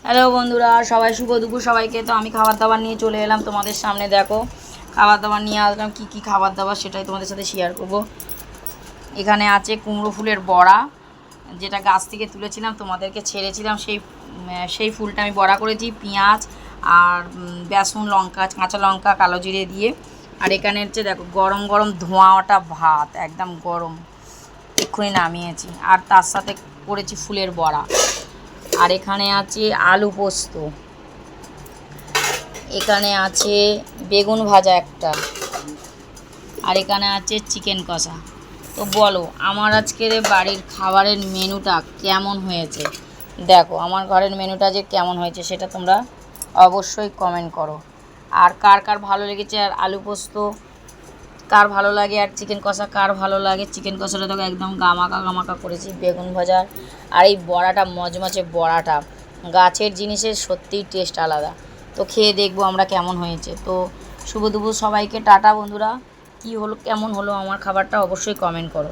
Hello বন্ধুরা, সবাই শুভ দুপুর সবাইকে। তো আমি খাবার দাবার নিয়ে চলে এলাম তোমাদের সামনে। দেখো খাবার দাবার নিয়ে আসলাম, কী কী খাবার দাবার সেটাই তোমাদের সাথে শেয়ার করব। এখানে আছে কুমড়ো ফুলের বড়া, যেটা গাছ থেকে তুলেছিলাম, তোমাদেরকে ছেড়েছিলাম, সেই ফুলটা আমি বড়া করেছি পেঁয়াজ আর বেসন, লঙ্কা, কাঁচা লঙ্কা, কালো জিরে দিয়ে। আর এখানে হচ্ছে দেখো গরম গরম ধোঁয়াটা ভাত, একদম গরম, এক্ষুনি নামিয়েছি। আর তার সাথে করেছি ফুলের বড়া। আর এখানে আছে আলু পোস্ত, এখানে আছে বেগুন ভাজা একটা, আর এখানে আছে চিকেন কষা। তো বলো আমার আজকের বাড়ির খাবারের মেনুটা কেমন হয়েছে। দেখো আমার ঘরের মেনুটা যে কেমন হয়েছে সেটা তোমরা অবশ্যই কমেন্ট করো। আর কার কার ভালো লেগেছে, আর আলু পোস্ত কার ভালো লাগে, আর চিকেন কষা কার ভালো লাগে। চিকেন কষাটা তো একদম গামাকা গামাকা করেছি, বেগুন ভাজা আর এই বড়াটা, মচমচে বড়াটা, গাছের জিনিসের সত্যিই টেস্ট আলাদা। তো খেয়ে দেখবো আমরা কেমন হয়েছে। তো শুভ দুপুর সবাইকে, টাটা বন্ধুরা। কী হলো, কেমন হলো আমার খাবারটা অবশ্যই কমেন্ট করো।